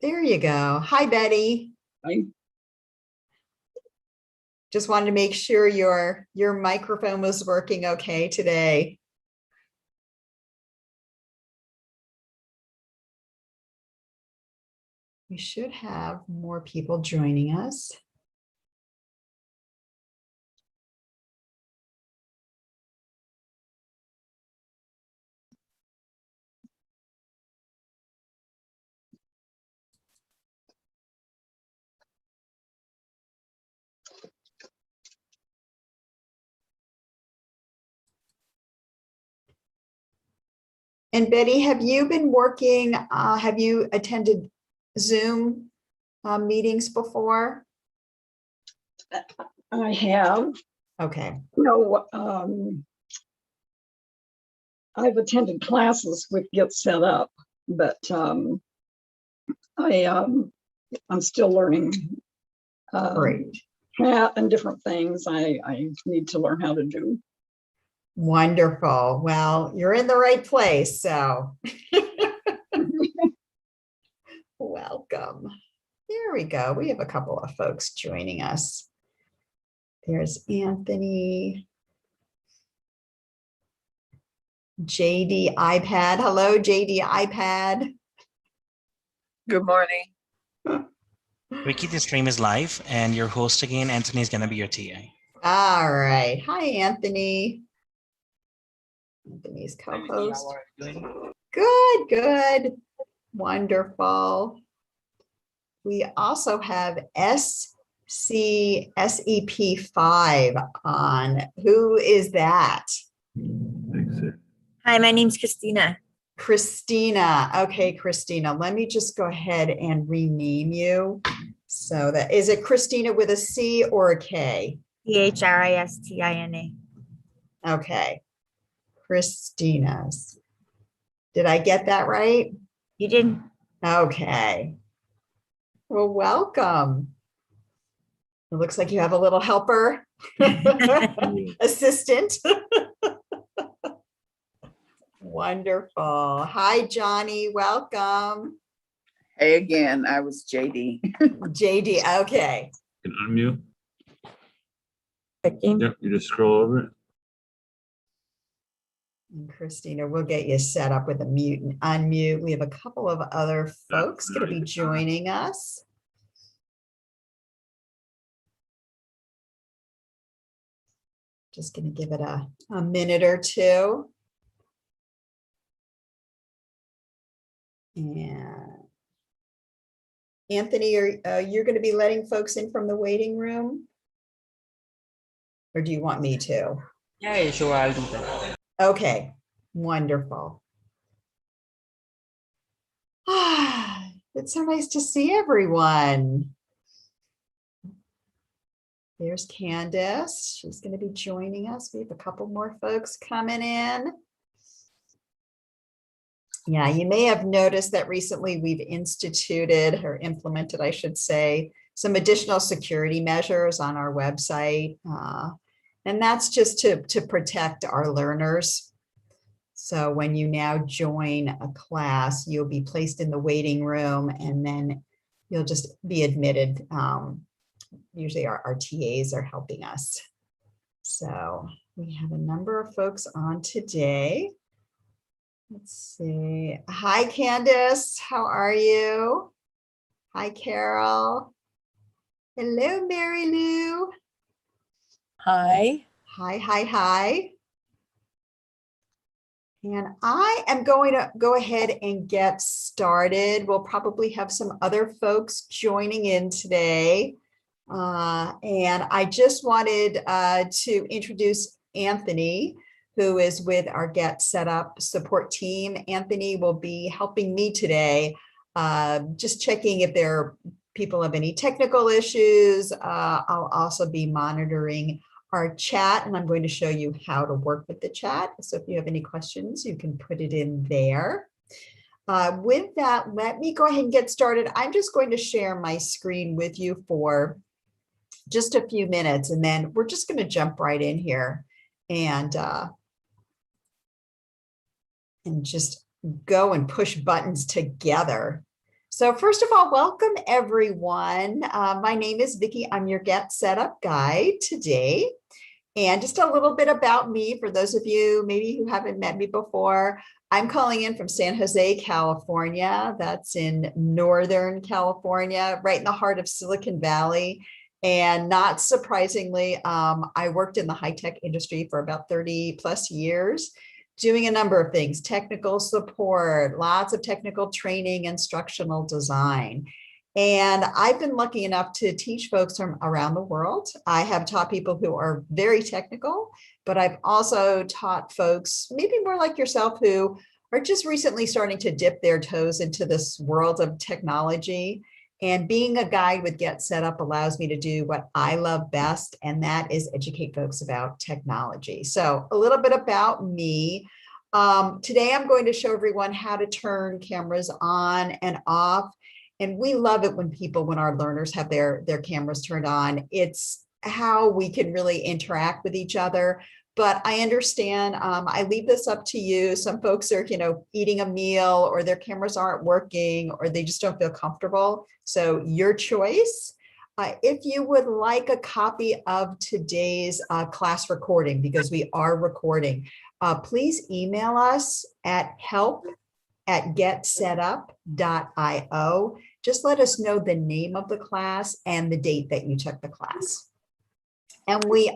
There you go. Hi, Betty. I, Just wanted to make sure your microphone was working okay today. We should have more people joining us. And Betty, have you been working, have you attended Zoom meetings before? I have, Okay. I've attended classes with Get Set Up, but I'm still learning Great. chat and different things I need to learn how to do. Wonderful. Well, you're in the right place, so welcome. There we go. We have a couple of folks joining us. There's Anthony. JD iPad. Hello, JD iPad. Good morning. Ricky, the stream is live and your host again, Anthony, is going to be your TA. All right. Hi, Anthony. Anthony's co-host. Good, good. Wonderful. We also have SCSEP5 on. Who is that? Hi, my name's Christina. Christina. Okay, Christina, let me just go ahead and rename you. So that is it Christina with a C or a K? Christina. Okay. Christina's. Did I get that right? You did. Okay. Well, welcome. It looks like you have a little helper, assistant. Wonderful. Hi, Johnny. Welcome. Hey again, I was JD. JD. Okay. You can unmute. Clicking. Yep, you just scroll over it. And Christina, we'll get you set up with a mute and unmute. We have a couple of other folks going to be joining us. Just going to give it a minute or two. And Anthony, you're going to be letting folks in from the waiting room? Or do you want me to? Yeah, sure, I'll do that. Okay, wonderful. It's so nice to see everyone. There's Candace. She's going to be joining us. We have a couple more folks coming in. Yeah, you may have noticed that recently we've instituted or implemented, I should say, some additional security measures on our website. And that's just to protect our learners. So when you now join a class, you'll be placed in the waiting room and then you'll just be admitted. Usually our TAs are helping us. So we have a number of folks on today. Let's see. Hi, Candace. How are you? Hi, Carol. Hello, Mary Lou. Hi. Hi, hi, hi. And I am going to go ahead and get started. We'll probably have some other folks joining in today. And I just wanted to introduce Anthony, who is with our Get Set Up support team. Anthony will be helping me today, just checking if there are people have any technical issues. I'll also be monitoring our chat, and I'm going to show you how to work with the chat. So if you have any questions, you can put it in there. With that, let me go ahead and get started. I'm just going to share my screen with you for just a few minutes, and then we're just going to jump right in here and just go and push buttons together. So first of all, welcome everyone. My name is Vicki. I'm your Get Set Up Guide today. And just a little bit about me for those of you maybe who haven't met me before. I'm calling in from San Jose, California. That's in Northern California, right in the heart of Silicon Valley. And not surprisingly, I worked in the high-tech industry for about 30 plus years, doing a number of things: technical support, lots of technical training, instructional design. And I've been lucky enough to teach folks from around the world. I have taught people who are very technical, but I've also taught folks maybe more like yourself who are just recently starting to dip their toes into this world of technology. And being a guide with Get Set Up allows me to do what I love best, and that is educate folks about technology. So a little bit about me. Today, I'm going to show everyone how to turn cameras on and off. And we love it when our learners have their cameras turned on. It's how we can really interact with each other. But I understand, I leave this up to you. Some folks are, eating a meal, or their cameras aren't working, or they just don't feel comfortable. So your choice. If you would like a copy of today's class recording, because we are recording, please email us at help@getsetup.io. Just let us know the name of the class and the date that you took the class. And we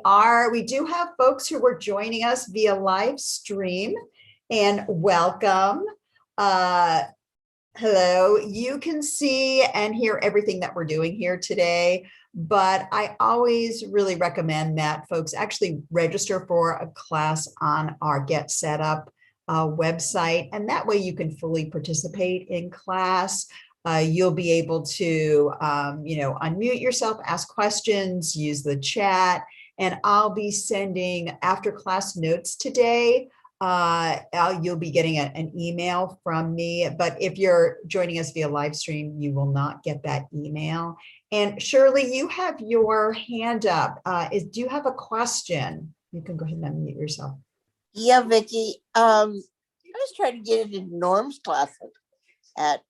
do have folks who are joining us via live stream, and welcome. Hello, you can see and hear everything that we're doing here today, but I always really recommend that folks actually register for a class on our Get Set Up website, and that way you can fully participate in class. You'll be able to, unmute yourself, ask questions, use the chat, and I'll be sending after class notes today. You'll be getting an email from me, but if you're joining us via live stream, you will not get that email. And Shirley, you have your hand up. Do you have a question? You can go ahead and unmute yourself. Yeah, Vicki. I was trying to get into Norm's class at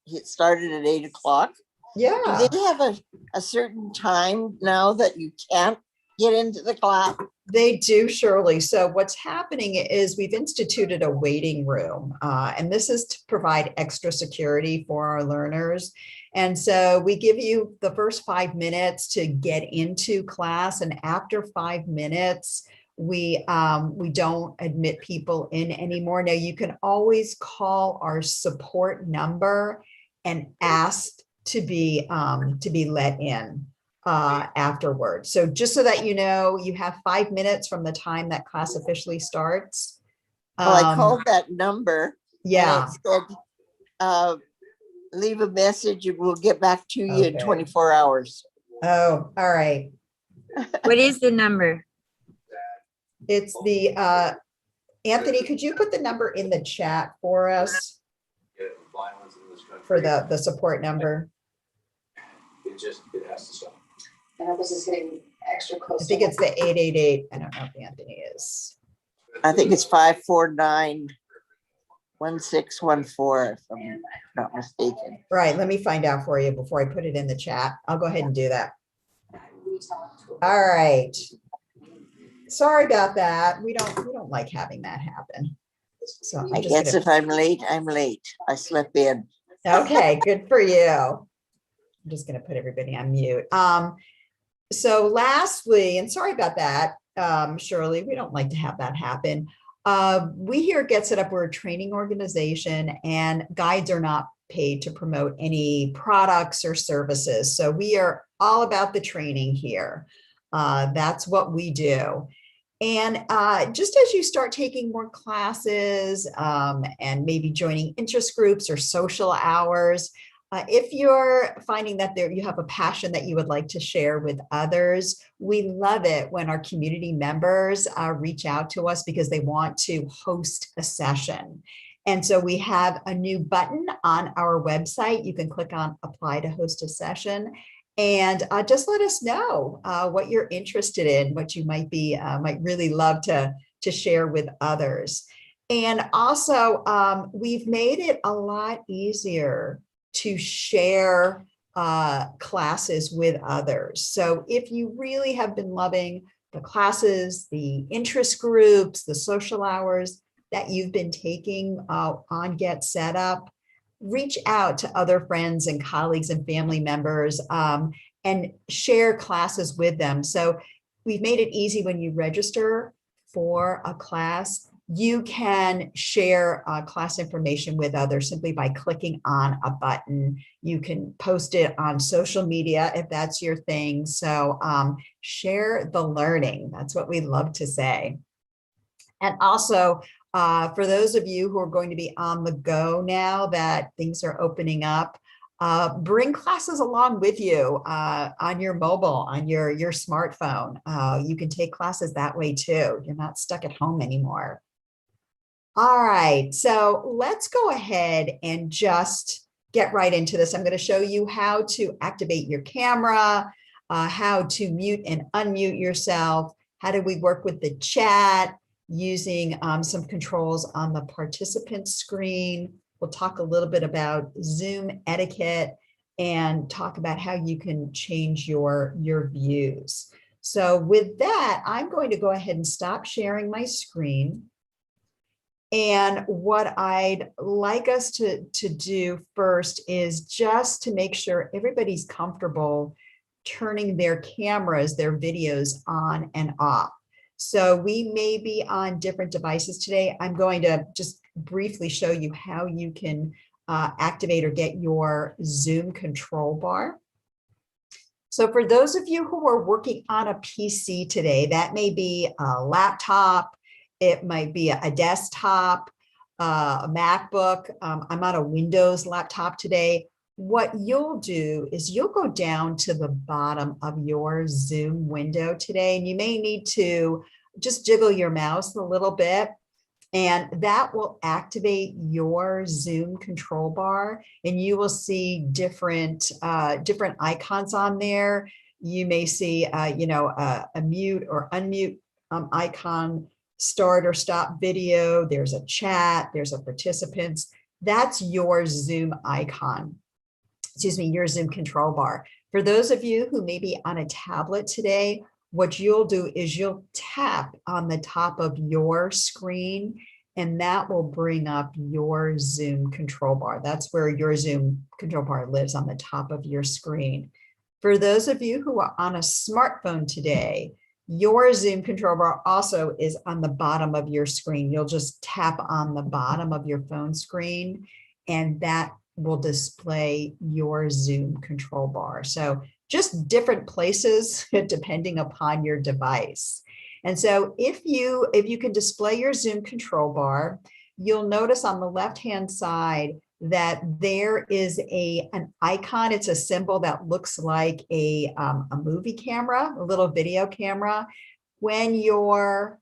it started at 8 o'clock. Yeah. Do they have a certain time now that you can't get into the class? They do, Shirley. So what's happening is we've instituted a waiting room, and this is to provide extra security for our learners. And so we give you the first 5 minutes to get into class, and after 5 minutes, we don't admit people in anymore. Now you can always call our support number and ask to be let in afterwards. So just so that you know, you have 5 minutes from the time that class officially starts. Well, I called that number. Yeah. And it said, leave a message and we'll get back to you in Okay. 24 hours. Oh, all right. What is the number? It's the Anthony, could you put the number in the chat for us for the support number? It has to stop. And this is getting extra close. I think it's the 888. I don't know if Anthony is. I think it's 549-1614, if I'm not mistaken. Right. Let me find out for you before I put it in the chat. I'll go ahead and do that. All right. Sorry about that. We don't like having that happen. So I guess if I'm late, I'm late. I slip in. Okay, good for you. I'm just going to put everybody on mute. So lastly, and sorry about that, Shirley, we don't like to have that happen. We here at Get Set Up, we're a training organization, and guides are not paid to promote any products or services. So we are all about the training here. That's what we do. And just as you start taking more classes and maybe joining interest groups or social hours, if you're finding that you have a passion that you would like to share with others, we love it when our community members reach out to us because they want to host a session. And so we have a new button on our website. You can click on apply to host a session. And just let us know what you're interested in, what you might really love to share with others. And also, we've made it a lot easier to share classes with others. So if you really have been loving the classes, the interest groups, the social hours that you've been taking on Get Set Up, reach out to other friends and colleagues and family members and share classes with them. So we've made it easy when you register for a class. You can share class information with others simply by clicking on a button. You can post it on social media if that's your thing. So share the learning. That's what we love to say. And also, for those of you who are going to be on the go now that things are opening up, bring classes along with you on your mobile, on your smartphone. You can take classes that way too. You're not stuck at home anymore. All right, so let's go ahead and just get right into this. I'm going to show you how to activate your camera, how to mute and unmute yourself. How do we work with the chat using some controls on the participant screen. We'll talk a little bit about Zoom etiquette and talk about how you can change your views. So with that, I'm going to go ahead and stop sharing my screen. And what I'd like us to do first is just to make sure everybody's comfortable turning their cameras, their videos on and off. So we may be on different devices today. I'm going to just briefly show you how you can activate or get your Zoom control bar. So for those of you who are working on a PC today, that may be a laptop, it might be a desktop, a MacBook. I'm on a Windows laptop today. What you'll do is you'll go down to the bottom of your Zoom window today, and you may need to just jiggle your mouse a little bit, and that will activate your Zoom control bar, and you will see different icons on there. You may see, a mute or unmute icon, start or stop video. There's a chat, there's a participants. That's your Zoom icon. Excuse me, your Zoom control bar. For those of you who may be on a tablet today, what you'll do is you'll tap on the top of your screen, and that will bring up your Zoom control bar. That's where your Zoom control bar lives, on the top of your screen. For those of you who are on a smartphone today, your Zoom control bar also is on the bottom of your screen. You'll just tap on the bottom of your phone screen, and that will display your Zoom control bar. So just different places depending upon your device. And so if you can display your Zoom control bar, you'll notice on the left-hand side that there is an icon. It's a symbol that looks like a movie camera, a little video camera. When your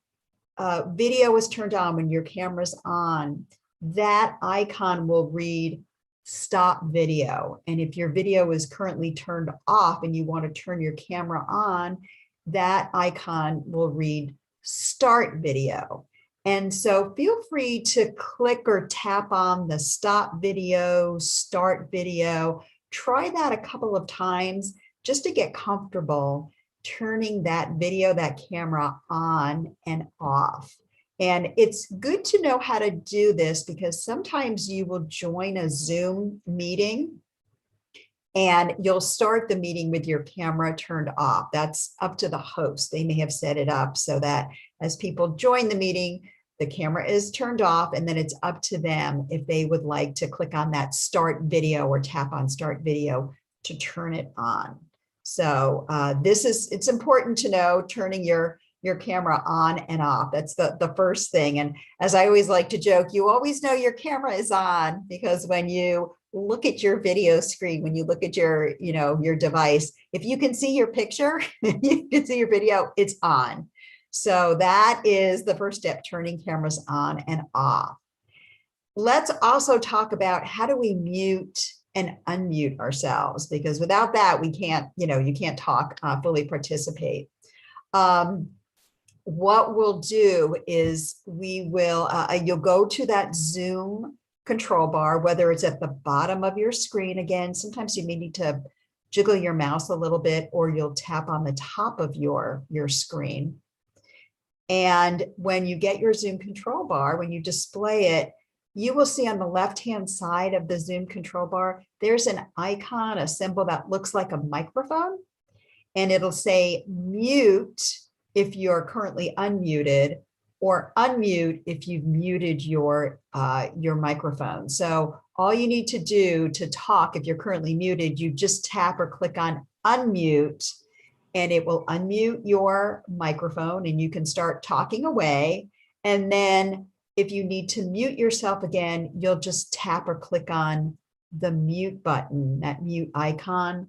video is turned on, when your camera's on, that icon will read stop video. And if your video is currently turned off and you want to turn your camera on, that icon will read start video. And so feel free to click or tap on the stop video, start video. Try that a couple of times just to get comfortable turning that video, that camera on and off. And it's good to know how to do this because sometimes you will join a Zoom meeting and you'll start the meeting with your camera turned off. That's up to the host. They may have set it up so that as people join the meeting, the camera is turned off, and then it's up to them if they would like to click on that start video or tap on start video to turn it on. So it's important to know turning your camera on and off. That's the first thing. And as I always like to joke, you always know your camera is on because when you look at your video screen, when you look at your device, if you can see your picture, you can see your video, it's on. So that is the first step, turning cameras on and off. Let's also talk about how do we mute and unmute ourselves, because without that, we can't, you can't talk, fully participate. What we'll do is we will, you'll go to that Zoom control bar, whether it's at the bottom of your screen. Again, sometimes you may need to jiggle your mouse a little bit, or you'll tap on the top of your screen. And when you get your Zoom control bar, when you display it, you will see on the left-hand side of the Zoom control bar, there's an icon, a symbol that looks like a microphone, and it'll say mute if you're currently unmuted, or unmute if you've muted your microphone. So all you need to do to talk, if you're currently muted, you just tap or click on unmute, and it will unmute your microphone and you can start talking away. And then if you need to mute yourself again, you'll just tap or click on the mute button, that mute icon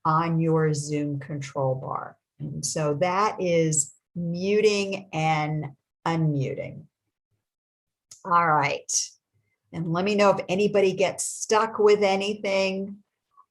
on your Zoom control bar. And so that is muting and unmuting. All right. And let me know if anybody gets stuck with anything.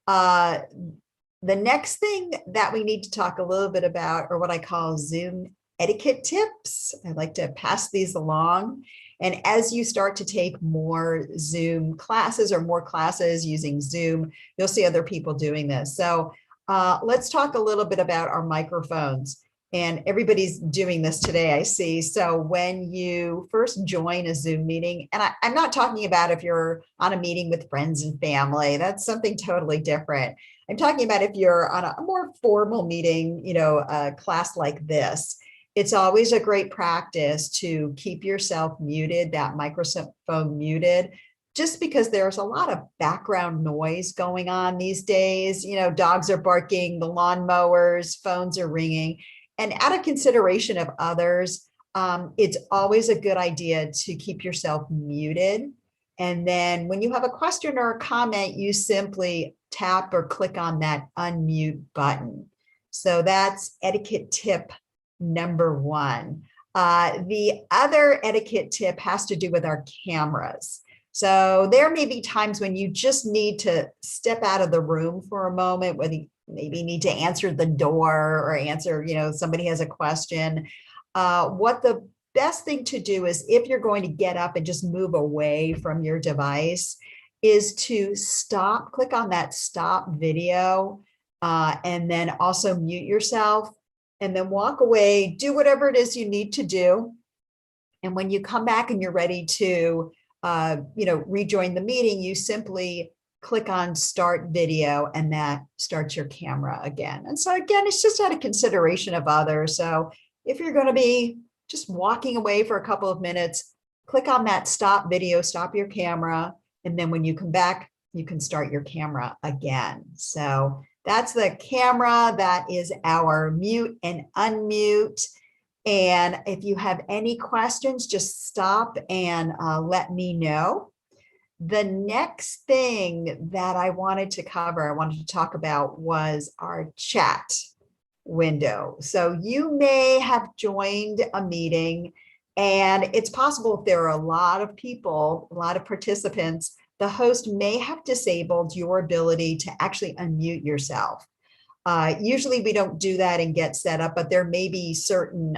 The next thing that we need to talk a little bit about are what I call Zoom etiquette tips. I like to pass these along. And as you start to take more Zoom classes or more classes using Zoom, you'll see other people doing this. So let's talk a little bit about our microphones. And everybody's doing this today, I see. So when you first join a Zoom meeting, and I'm not talking about if you're on a meeting with friends and family, that's something totally different. I'm talking about if you're on a more formal meeting, a class like this, it's always a great practice to keep yourself muted, that microphone muted, just because there's a lot of background noise going on these days. Dogs are barking, the lawnmowers, phones are ringing. And out of consideration of others, it's always a good idea to keep yourself muted. And then when you have a question or a comment, you simply tap or click on that unmute button. So that's etiquette tip number 1. The other etiquette tip has to do with our cameras. So there may be times when you just need to step out of the room for a moment, whether you maybe need to answer the door or answer, somebody has a question. What the best thing to do is, if you're going to get up and just move away from your device, is to stop, click on that stop video, and then also mute yourself, and then walk away, do whatever it is you need to do. And when you come back and you're ready to, rejoin the meeting, you simply click on start video, and that starts your camera again. And so again, it's just out of consideration of others. So if you're going to be just walking away for a couple of minutes, click on that stop video, stop your camera. And then when you come back, you can start your camera again. So that's the camera. That is our mute and unmute. And if you have any questions, just stop and let me know. The next thing that I wanted to cover, I wanted to talk about, was our chat window. So you may have joined a meeting, and it's possible if there are a lot of people, a lot of participants, the host may have disabled your ability to actually unmute yourself. Usually we don't do that and get set up, but there may be certain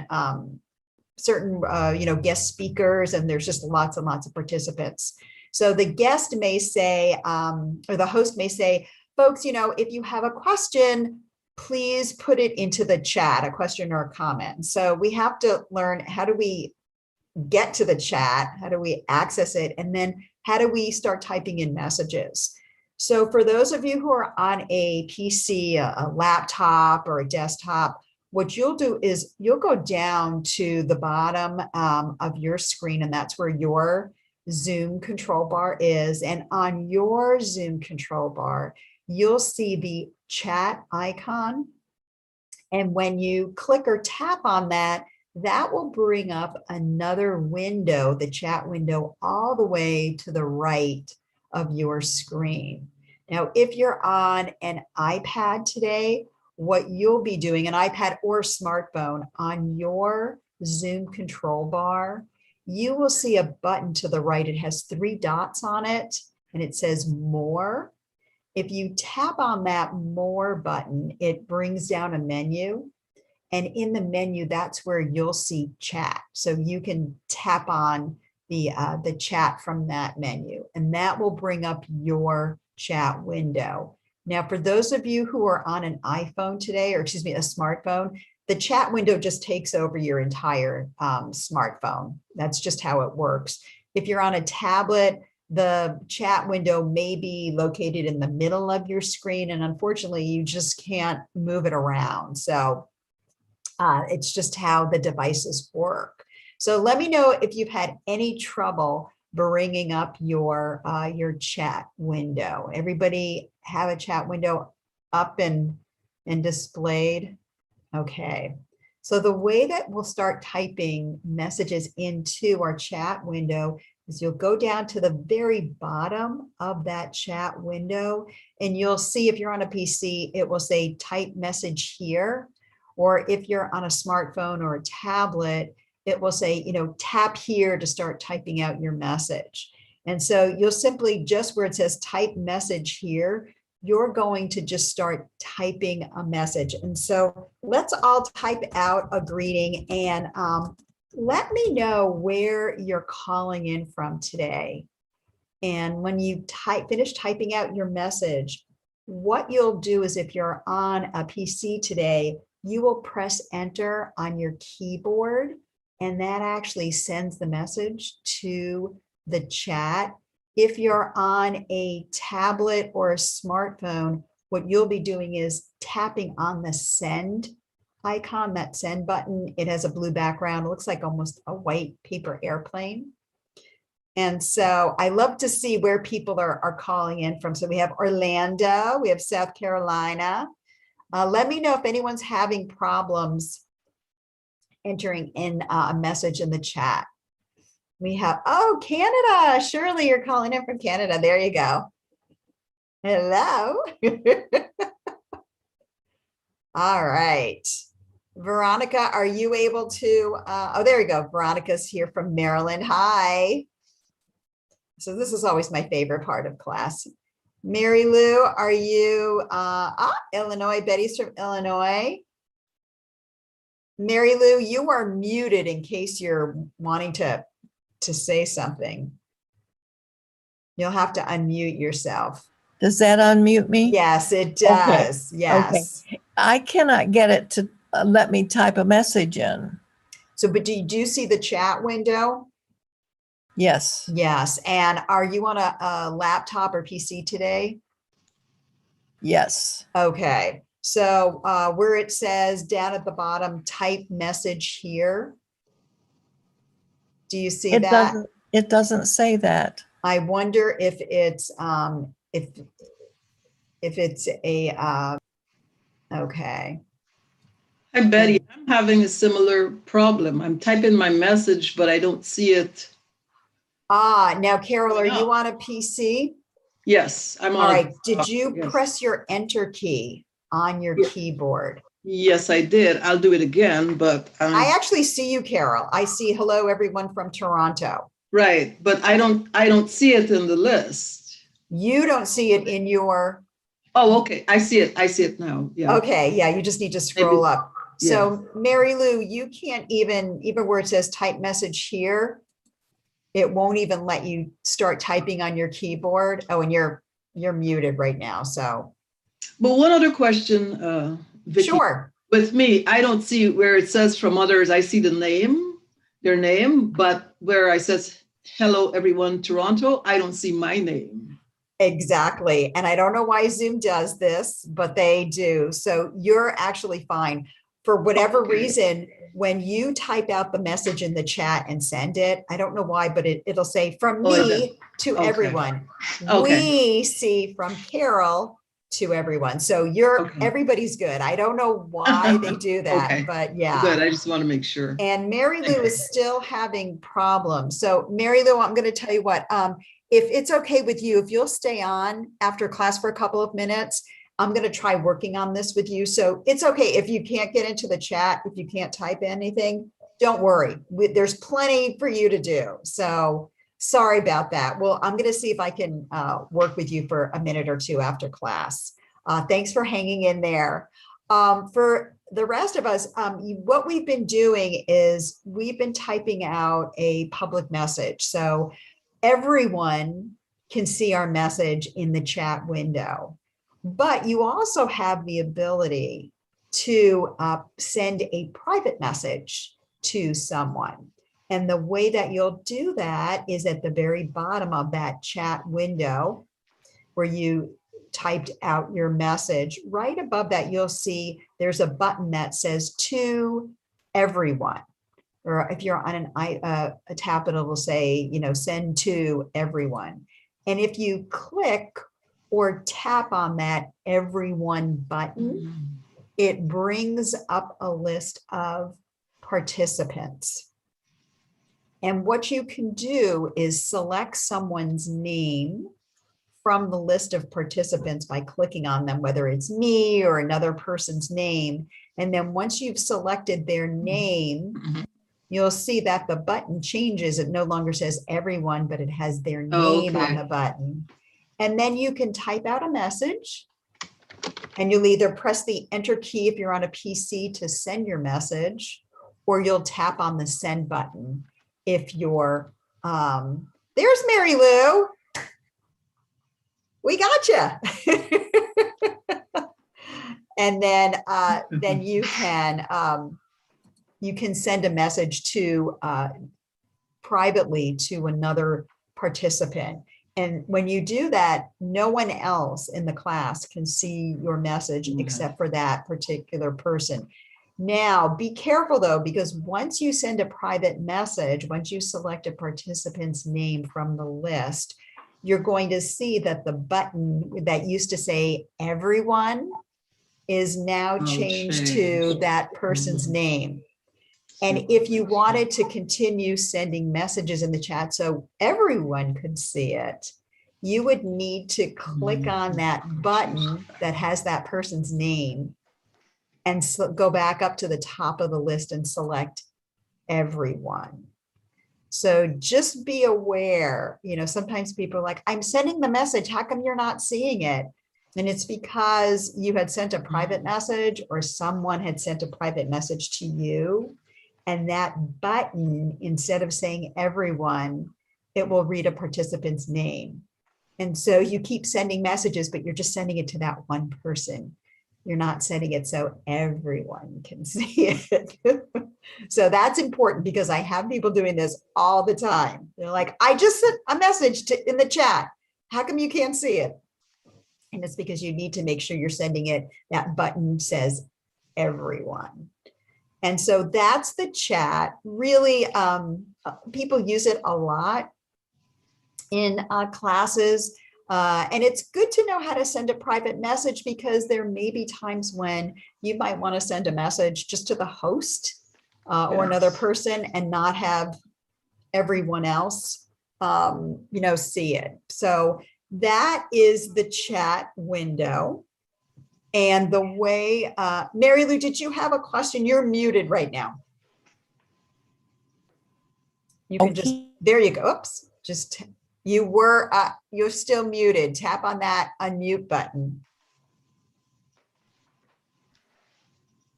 guest speakers, and there's just lots and lots of participants. So the guest may say, or the host may say, folks, if you have a question, please put it into the chat, a question or a comment. So we have to learn, how do we get to the chat? How do we access it? And then how do we start typing in messages? So for those of you who are on a PC, a laptop, or a desktop, what you'll do is you'll go down to the bottom of your screen, and that's where your Zoom control bar is. And on your Zoom control bar, you'll see the chat icon. And when you click or tap on that, that will bring up another window, the chat window, all the way to the right of your screen. Now, if you're on an iPad today, what you'll be doing, an iPad or smartphone, on your Zoom control bar, you will see a button to the right. It has 3 dots on it, and it says More. If you tap on that More button, it brings down a menu. And in the menu, that's where you'll see chat. So you can tap on the chat from that menu, and that will bring up your chat window. Now, for those of you who are on an iPhone today, or excuse me, a smartphone, the chat window just takes over your entire smartphone. That's just how it works. If you're on a tablet, the chat window may be located in the middle of your screen, and unfortunately, you just can't move it around. So it's just how the devices work. So let me know if you've had any trouble bringing up your chat window. Everybody have a chat window up and displayed? Okay. So the way that we'll start typing messages into our chat window is you'll go down to the very bottom of that chat window, and you'll see if you're on a PC, it will say type message here. Or if you're on a smartphone or a tablet, it will say, tap here to start typing out your message. And so you'll simply, just where it says type message here, you're going to just start typing a message. And so let's all type out a greeting, and let me know where you're calling in from today. And when you finish typing out your message, what you'll do is, if you're on a PC today, you will press enter on your keyboard, and that actually sends the message to the chat. If you're on a tablet or a smartphone, what you'll be doing is tapping on the send icon, that send button. It has a blue background. It looks like almost a white paper airplane. And so I love to see where people are calling in from. So we have Orlando, we have South Carolina. Let me know if anyone's having problems entering in a message in the chat. We have, Canada. Shirley, you're calling in from Canada. There you go. Hello. All right. Veronica, are you able to, there we go. Veronica's here from Maryland. Hi. So this is always my favorite part of class. Mary Lou, are you, Illinois, Betty's from Illinois. Mary Lou, you are muted in case you're wanting to say something. You'll have to unmute yourself. Does that unmute me? Yes, it does. Yes. Okay. I cannot get it to let me type a message in. So, but do you see the chat window? Yes. Yes. And are you on a laptop or PC today? Yes. Okay. So where it says down at the bottom, type message here. Do you see that? It doesn't say that. I wonder if it's if it's a okay. Hi, Betty. I'm having a similar problem. I'm typing my message, but I don't see it. Now, Carol, are you on a PC? Yes, I'm on. All right. Did you Yes. press your enter key on your keyboard? Yes, I did. I'll do it again, but I actually see you, Carol. I see hello, everyone from Toronto. right, but I don't see it in the list. You don't see it in your. Oh, okay. I see it. I see it now. Yeah. Okay. Yeah. You just need to scroll up. So Mary Lou, you can't even where it says type message here, it won't even let you start typing on your keyboard. Oh, and you're muted right now. So. But one other question, Vicky. Sure. With me, I don't see where it says from others. I see the name, their name, but where I says, hello, everyone, Toronto, I don't see my name. Exactly. And I don't know why Zoom does this, but they do. So you're actually fine. For whatever reason, when you type out the message in the chat and send it, I don't know why, but it'll say from me to everyone. We see from Carol to everyone. So everybody's good. I don't know why they do that, but yeah. Good. I just want to make sure. And Mary Lou is still having problems. So Mary Lou, I'm going to tell you what, if it's okay with you, if you'll stay on after class for a couple of minutes, I'm going to try working on this with you. So it's okay if you can't get into the chat, if you can't type anything, don't worry. There's plenty for you to do. So sorry about that. Well, I'm going to see if I can work with you for a minute or two after class. Thanks for hanging in there. For the rest of us, what we've been doing is we've been typing out a public message. So everyone can see our message in the chat window. But you also have the ability to send a private message to someone. And the way that you'll do that is at the very bottom of that chat window where you typed out your message. Right above that, you'll see there's a button that says to everyone. Or if you're on a tablet, it will say, send to everyone. And if you click or tap on that everyone button, it brings up a list of participants. And what you can do is select someone's name from the list of participants by clicking on them, whether it's me or another person's name. And then once you've selected their name, you'll see that the button changes. It no longer says everyone, but it has their name on the button. And then you can type out a message, and you'll either press the enter key if you're on a PC to send your message, or you'll tap on the send button if you're, there's Mary Lou. We got you. And then you can send a message to privately to another participant. And when you do that, no one else in the class can see your message except for that particular person. Now, be careful though, because once you send a private message, once you select a participant's name from the list, you're going to see that the button that used to say everyone is now changed to that person's name. And if you wanted to continue sending messages in the chat so everyone could see it, you would need to click on that button that has that person's name and go back up to the top of the list and select everyone. So just be aware, sometimes people are like, I'm sending the message, how come you're not seeing it? And it's because you had sent a private message or someone had sent a private message to you. And that button, instead of saying everyone, it will read a participant's name. And so you keep sending messages, but you're just sending it to that one person. You're not sending it so everyone can see it. So that's important because I have people doing this all the time. They're like, I just sent a message in the chat. How come you can't see it? And it's because you need to make sure you're sending it. That button says everyone. And so that's the chat. Really, people use it a lot in classes. And it's good to know how to send a private message because there may be times when you might want to send a message just to the host or another person and not have everyone else, see it. So that is the chat window. And the way, Mary Lou, did you have a question? You're muted right now. You can just, there you go. Oops, just, you're still muted. Tap on that unmute button.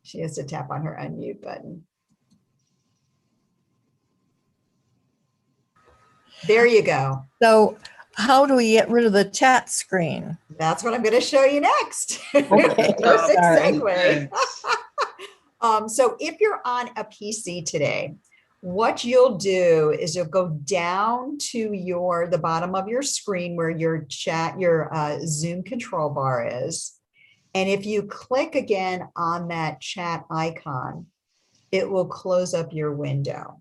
She has to tap on her unmute button. There you go. So how do we get rid of the chat screen? That's what I'm going to show you next. Okay, Perfect sorry. segue. So if you're on a PC today, what you'll do is you'll go down to the bottom of your screen where your Zoom control bar is. And if you click again on that chat icon, it will close up your window.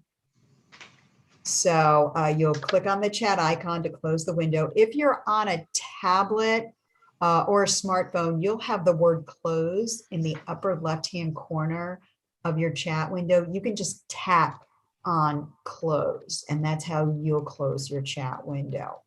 So you'll click on the chat icon to close the window. If you're on a tablet or a smartphone, you'll have the word close in the upper left-hand corner of your chat window. You can just tap on close, and that's how you'll close your chat window.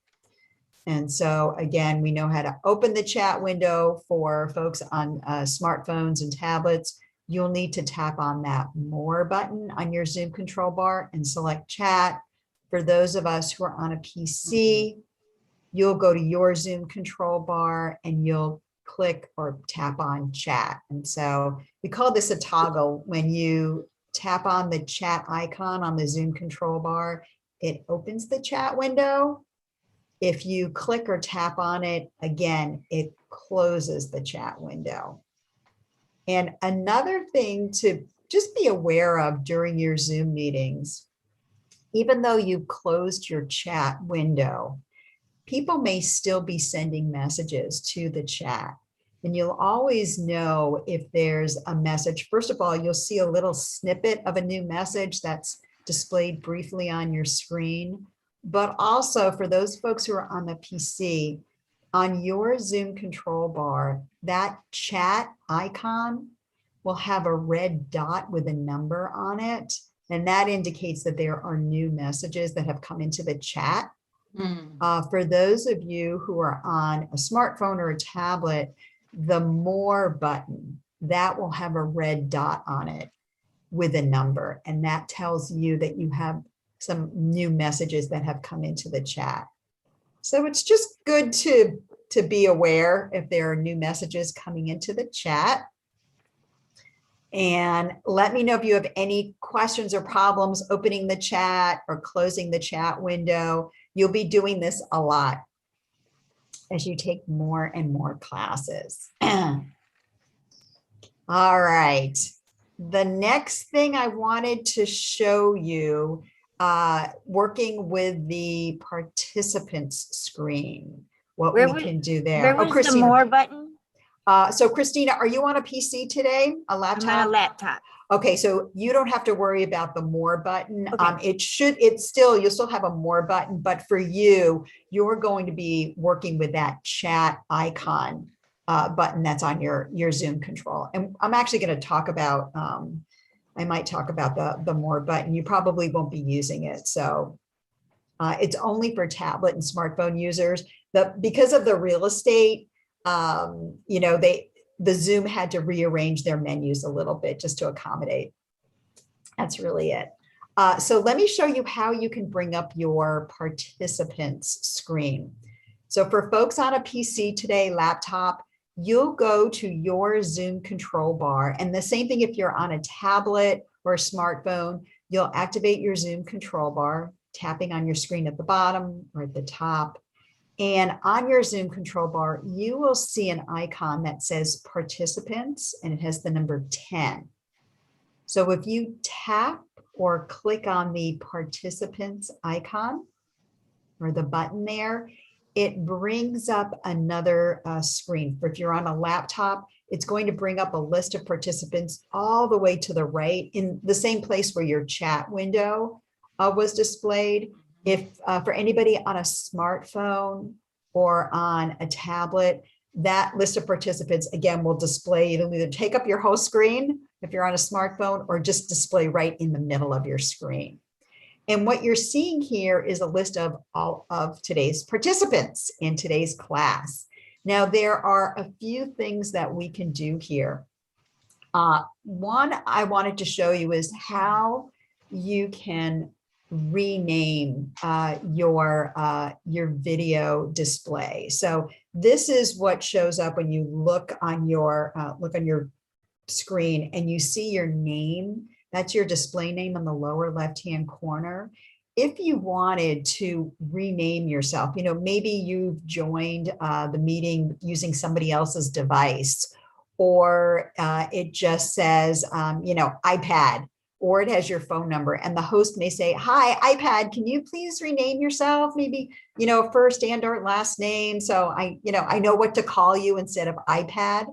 And so again, we know how to open the chat window for folks on smartphones and tablets. You'll need to tap on that more button on your Zoom control bar and select chat. For those of us who are on a PC, you'll go to your Zoom control bar and you'll click or tap on chat. And so we call this a toggle. When you tap on the chat icon on the Zoom control bar, it opens the chat window. If you click or tap on it, again, it closes the chat window. And another thing to just be aware of during your Zoom meetings, even though you've closed your chat window, people may still be sending messages to the chat. And you'll always know if there's a message. First of all, you'll see a little snippet of a new message that's displayed briefly on your screen. But also for those folks who are on the PC, on your Zoom control bar, that chat icon will have a red dot with a number on it. And that indicates that there are new messages that have come into the chat. For those of you who are on a smartphone or a tablet, the more button, that will have a red dot on it with a number. And that tells you that you have some new messages that have come into the chat. So it's just good to be aware if there are new messages coming into the chat. And let me know if you have any questions or problems opening the chat or closing the chat window. You'll be doing this a lot as you take more and more classes. All right. The next thing I wanted to show you, working with the participants screen, what Where we was- can do there. Where was the more button? So Christina, are you on a PC today? A I'm laptop? on a laptop. Okay, so you don't have to worry about the more button. Okay. You'll still have a more button, but for you, you're going to be working with that chat icon button that's on your Zoom control. And I'm actually going to talk about, I might talk about the more button. You probably won't be using it. So it's only for tablet and smartphone users. Because of the real estate, the Zoom had to rearrange their menus a little bit just to accommodate. That's really it. So let me show you how you can bring up your participants screen. So for folks on a PC today, laptop, you'll go to your Zoom control bar. And the same thing if you're on a tablet or a smartphone, you'll activate your Zoom control bar, tapping on your screen at the bottom or at the top. And on your Zoom control bar, you will see an icon that says participants, and it has the number 10. So if you tap or click on the participants icon or the button there, it brings up another screen. If you're on a laptop, it's going to bring up a list of participants all the way to the right in the same place where your chat window was displayed. If for anybody on a smartphone or on a tablet, that list of participants, again, will display, it'll either take up your whole screen if you're on a smartphone or just display right in the middle of your screen. And what you're seeing here is a list of all of today's participants in today's class. Now, there are a few things that we can do here. One I wanted to show you is how you can rename your video display. So this is what shows up when you look on your screen and you see your name. That's your display name on the lower left-hand corner. If you wanted to rename yourself, maybe you've joined the meeting using somebody else's device, or it just says, iPad, or it has your phone number, and the host may say, "Hi, iPad, can you please rename yourself? Maybe, first and or last name. So I know what to call you instead of iPad."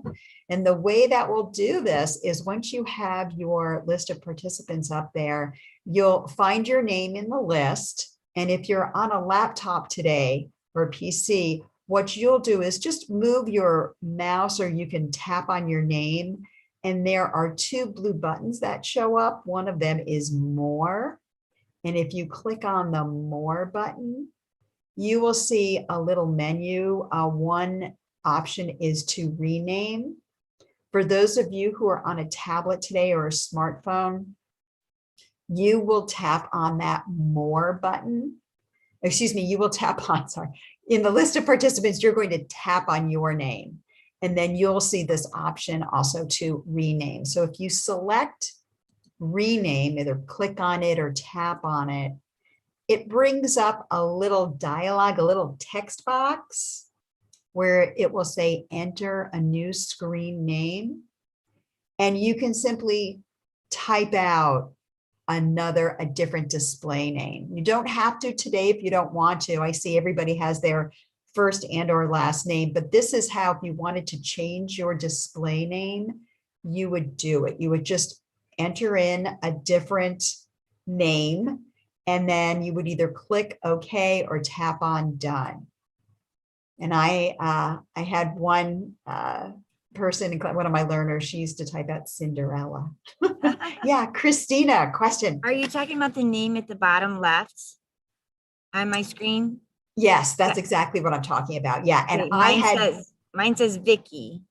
And the way that we'll do this is once you have your list of participants up there, you'll find your name in the list. And if you're on a laptop today or a PC, what you'll do is just move your mouse, or you can tap on your name. And there are two blue buttons that show up. One of them is More. And if you click on the More button, you will see a little menu. One option is to rename. For those of you who are on a tablet today or a smartphone, you will tap on that More button. You will tap on, in the list of participants, you're going to tap on your name. And then you'll see this option also to rename. So if you select rename, either click on it or tap on it, it brings up a little dialogue, a little text box where it will say enter a new screen name. And you can simply type out a different display name. You don't have to today if you don't want to. I see everybody has their first and or last name, but this is how, if you wanted to change your display name, you would do it. You would just enter in a different name, and then you would either click OK or tap on done. And I had one person, one of my learners, she used to type out Cinderella. Yeah, Christina, question. Are you talking about the name at the bottom left on my screen? Yes, that's exactly what I'm talking about. Yeah, and Okay, mine says Vicky.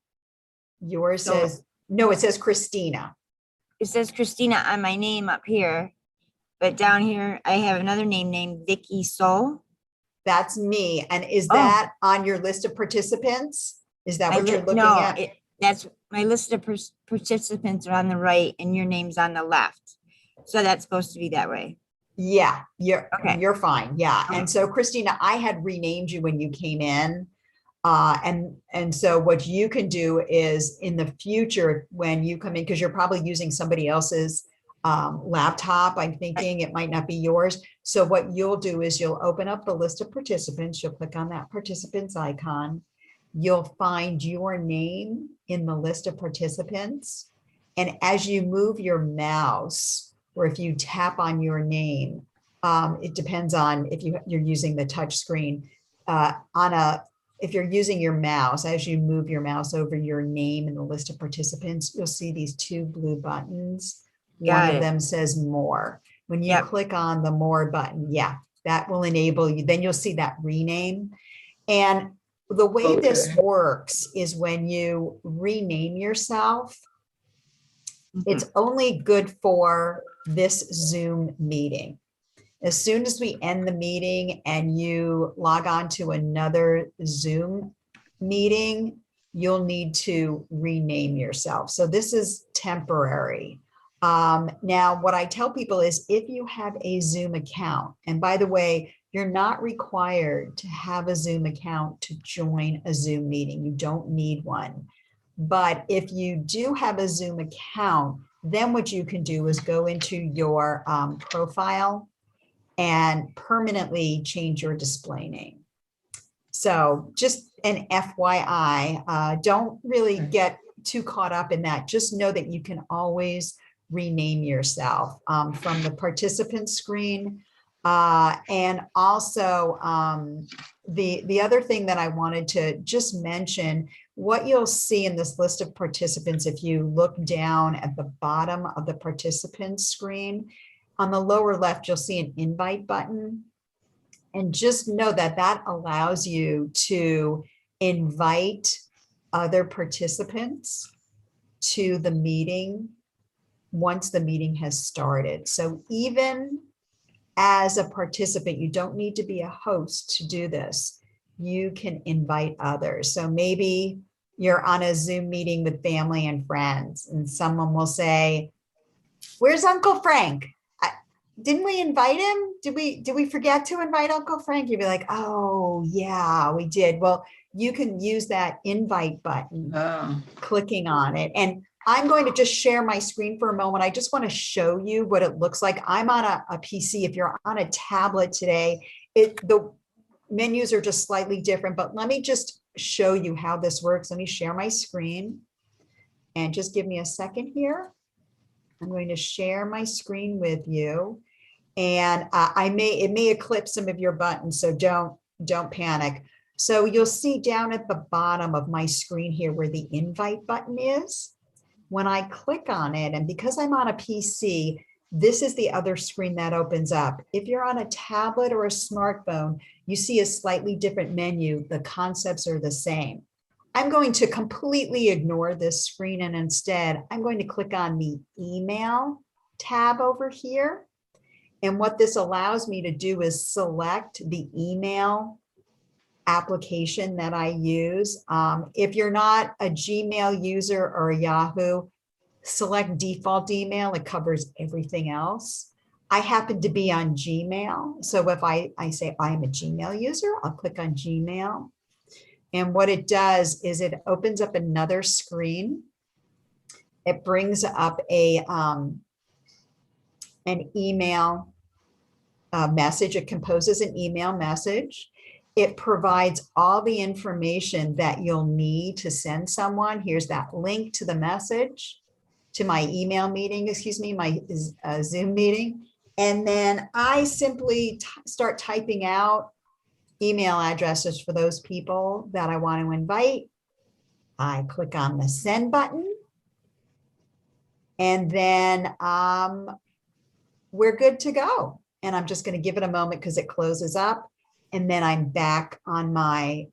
yours So- says, no, it says Christina. It says Christina on my name up here, but down here I have another name named Vicky Soul. That's me. And is Oh. that on your list of participants? Is that what you're looking No, at? that's my list of participants are on the right and your name's on the left. So that's supposed to be that way. Yeah, Okay. you're fine. Yeah. Okay. And so Christina, I had renamed you when you came in. And so what you can do is in the future, when you come in, because you're probably using somebody else's laptop, I'm thinking it might not be yours. So what you'll do is you'll open up the list of participants, you'll click on that participants icon. You'll find your name in the list of participants. And as you move your mouse, or if you tap on your name, it depends on if you're using the touch screen. If you're using your mouse, as you move your mouse over your name in the list of participants, you'll see these two blue buttons. One Got of it. them says more. When you Yep. click on the more button, yeah, that will enable you. Then you'll see that rename. And the way this Okay. works is when you rename yourself, Mhm. it's only good for this Zoom meeting. As soon as we end the meeting and you log on to another Zoom meeting, you'll need to rename yourself. So this is temporary. Now, what I tell people is if you have a Zoom account, and by the way, you're not required to have a Zoom account to join a Zoom meeting. You don't need one. But if you do have a Zoom account, then what you can do is go into your profile and permanently change your display name. So just an FYI, don't really get too caught up in that. Just know that you can always rename yourself from the participant screen. And also the other thing that I wanted to just mention, what you'll see in this list of participants, if you look down at the bottom of the participant screen, on the lower left, you'll see an invite button. And just know that that allows you to invite other participants to the meeting once the meeting has started. So even as a participant, you don't need to be a host to do this. You can invite others. So maybe you're on a Zoom meeting with family and friends, and someone will say, "Where's Uncle Frank? Didn't we invite him? Did we forget to invite Uncle Frank?" You'd be like, "Oh yeah, we did." Well, you can use that invite button, clicking on it. And I'm going to just share my screen for a moment. I just want to show you what it looks like. I'm on a PC. If you're on a tablet today, the menus are just slightly different, but let me just show you how this works. Let me share my screen and just give me a second here. I'm going to share my screen with you, and it may eclipse some of your buttons, so don't panic. So you'll see down at the bottom of my screen here where the invite button is. When I click on it, and because I'm on a PC, this is the other screen that opens up. If you're on a tablet or a smartphone, you see a slightly different menu. The concepts are the same. I'm going to completely ignore this screen, and instead I'm going to click on the email tab over here. And what this allows me to do is select the email application that I use. If you're not a Gmail user or a Yahoo, select default email. It covers everything else. I happen to be on Gmail. So if I say I'm a Gmail user, I'll click on Gmail. And what it does is it opens up another screen. It brings up an email message. It composes an email message. It provides all the information that you'll need to send someone. Here's that link to the message, to my email meeting, excuse me, my Zoom meeting. And then I simply start typing out email addresses for those people that I want to invite. I click on the send button. And then we're good to go. And I'm just going to give it a moment because it closes up. And then I'm back on my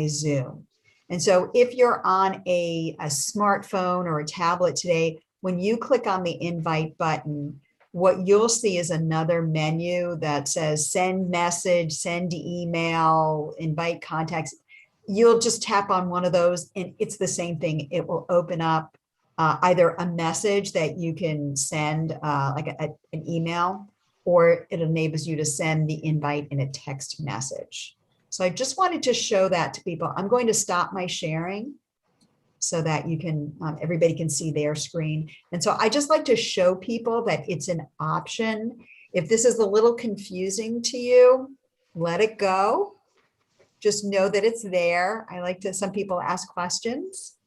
Zoom. And so if you're on a smartphone or a tablet today, when you click on the invite button, what you'll see is another menu that says send message, send email, invite contacts. You'll just tap on one of those and it's the same thing. It will open up either a message that you can send like an email, or it enables you to send the invite in a text message. So I just wanted to show that to people. I'm going to stop my sharing so that you can, everybody can see their screen. And so I just like to show people that it's an option. If this is a little confusing to you, let it go. Just know that it's there. I like to, some people ask questions.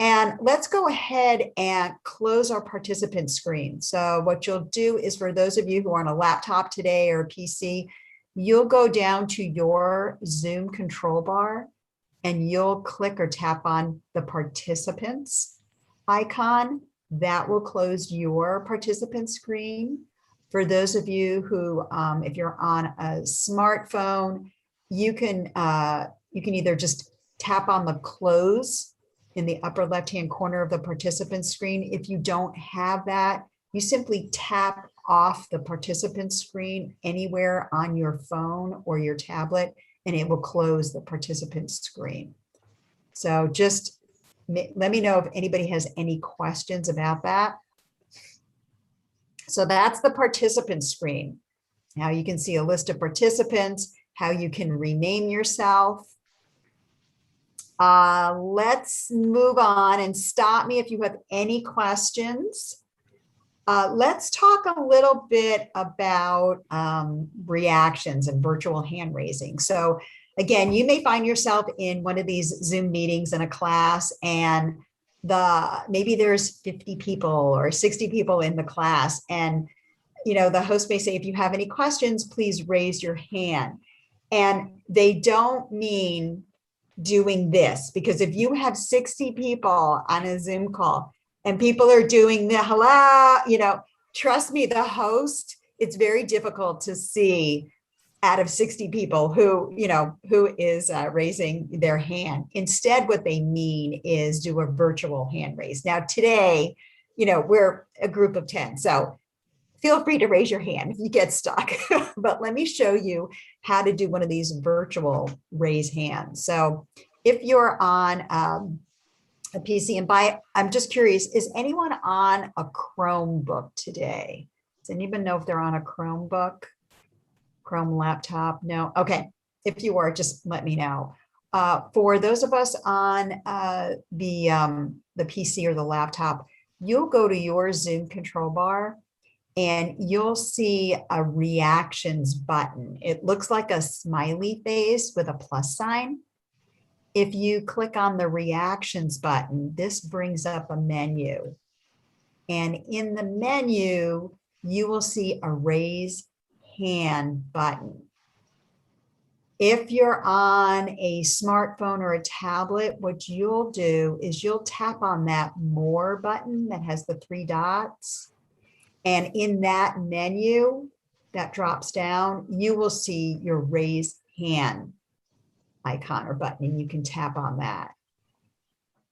And let's go ahead and close our participant screen. So what you'll do is, for those of you who are on a laptop today or a PC, you'll go down to your Zoom control bar and you'll click or tap on the participants icon. That will close your participant screen. For those of you who, if you're on a smartphone, you can either just tap on the close in the upper left-hand corner of the participant screen. If you don't have that, you simply tap off the participant screen anywhere on your phone or your tablet, and it will close the participant screen. So just let me know if anybody has any questions about that. So that's the participant screen. Now you can see a list of participants, how you can rename yourself. Let's move on, and stop me if you have any questions. Let's talk a little bit about reactions and virtual hand raising. So again, you may find yourself in one of these Zoom meetings in a class, and maybe there's 50 people or 60 people in the class, and the host may say, if you have any questions, please raise your hand. And they don't mean doing this, because if you have 60 people on a Zoom call and people are doing the hello, trust me, the host, it's very difficult to see out of 60 people who is raising their hand. Instead, what they mean is do a virtual hand raise. Now today, we're a group of 10, so feel free to raise your hand if you get stuck, but let me show you how to do one of these virtual raise hands. So if you're on a PC, and I'm just curious, is anyone on a Chromebook today? Does anyone know if they're on a Chromebook, Chrome laptop? No? Okay, if you are, just let me know. For those of us on the PC or the laptop, you'll go to your Zoom control bar and you'll see a reactions button. It looks like a smiley face with a plus sign. If you click on the reactions button, this brings up a menu. And in the menu, you will see a raise hand button. If you're on a smartphone or a tablet, what you'll do is you'll tap on that more button that has the 3 dots. And in that menu that drops down, you will see your raise hand icon or button, and you can tap on that.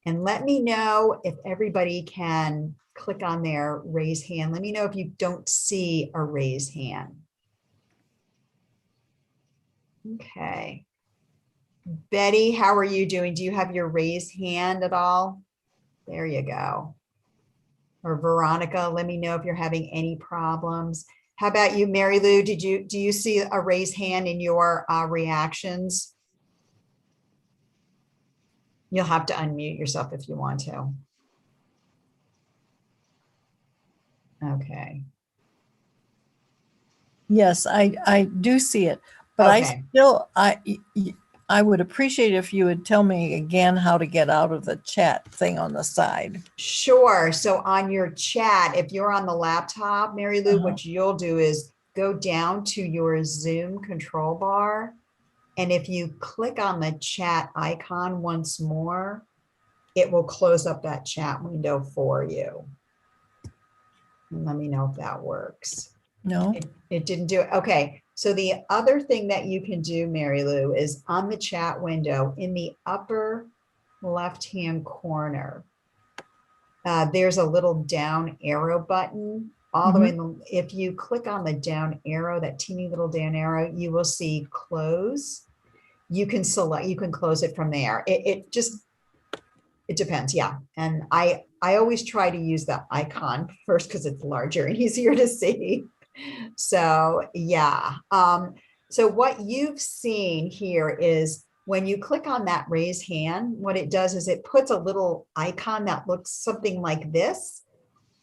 And let me know if everybody can click on their raise hand. Let me know if you don't see a raise hand. Okay. Betty, how are you doing? Do you have your raised hand at all? There you go. Or Veronica, let me know if you're having any problems. How about you, Mary Lou? Do you see a raised hand in your reactions? You'll have to unmute yourself if you want to. Okay. Yes, I do see it, but Okay. I would appreciate if you would tell me again how to get out of the chat thing on the side. Sure. So on your chat, if you're on the laptop, Mary Lou, what you'll do is go down to your Zoom control bar. And if you click on the chat icon once more, it will close up that chat window for you. And let me know if that works. No? It didn't do it. Okay. So the other thing that you can do, Mary Lou, is on the chat window in the upper left-hand corner, there's a little down arrow button all the way in the, if you click on the down arrow, that teeny little down arrow, you will see close. You can select, you can close it from there. It depends. Yeah. And I always try to use the icon first because it's larger and easier to see. So yeah. So what you've seen here is when you click on that raise hand, what it does is it puts a little icon that looks something like this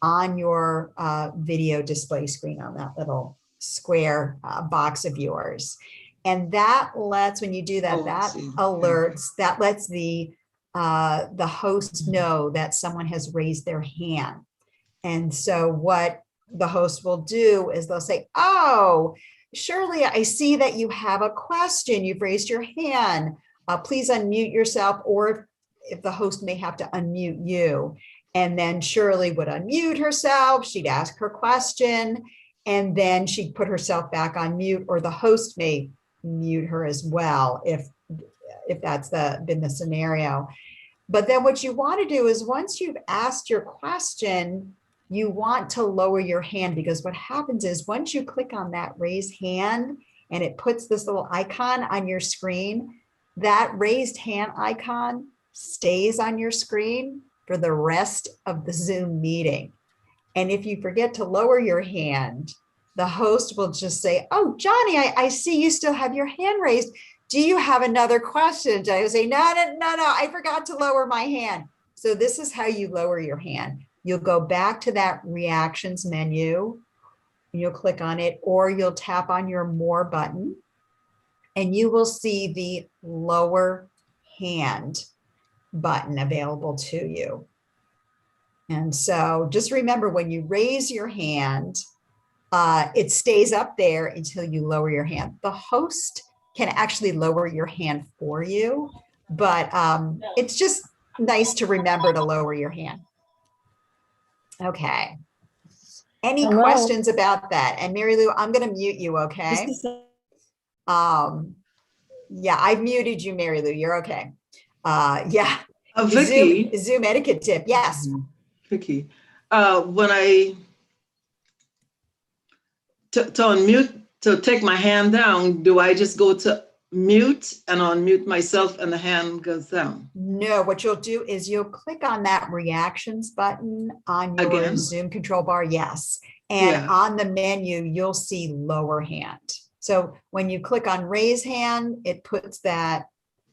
on your video display screen, on that little square box of yours. And that lets, when you do that, that alerts, that lets the host know that someone has raised their hand. And so what the host will do is they'll say, oh, Shirley, I see that you have a question. You've raised your hand. Please unmute yourself, or if the host may have to unmute you. And then Shirley would unmute herself. She'd ask her question, and then she'd put herself back on mute, or the host may mute her as well if that's been the scenario. But then what you want to do is once you've asked your question, you want to lower your hand, because what happens is once you click on that raise hand and it puts this little icon on your screen, that raised hand icon stays on your screen for the rest of the Zoom meeting. And if you forget to lower your hand, the host will just say, oh, Johnny, I see you still have your hand raised. Do you have another question? I would say, no, I forgot to lower my hand. So this is how you lower your hand. You'll go back to that reactions menu, and you'll click on it, or you'll tap on your more button, and you will see the lower hand button available to you. And so just remember, when you raise your hand, it stays up there until you lower your hand. The host can actually lower your hand for you, but it's just nice to remember to lower your hand. Okay. Any Hello? questions about that? And Mary Lou, I'm going to mute you, okay? Yeah, I've muted you, Mary Lou. You're okay. Yeah. Vicky, Zoom etiquette tip. Yes. Vicky, when I to unmute, to take my hand down, do I just go to mute and unmute myself and the hand goes down? No, what you'll do is you'll click on that reactions button on your Again? Zoom control bar. Yes. And Yeah. on the menu, you'll see lower hand. So when you click on raise hand, it puts that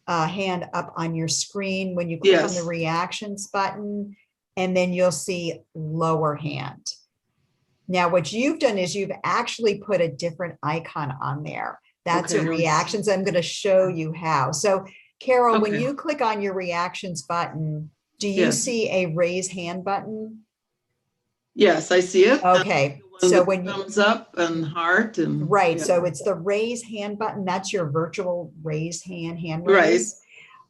hand up on your screen. When you click on the Yes. reactions button, and then you'll see lower hand. Now, what you've done is you've actually put a different icon on there. That's Okay, a let's- reactions. I'm going to show you how. So Carol, when Okay. you click on your reactions button, do you Yes. see a raise hand button? Yes, I see it. Okay, And so the when you, thumbs up and heart and right, yeah. so it's the raise hand button. That's your virtual raise hand Right, raise.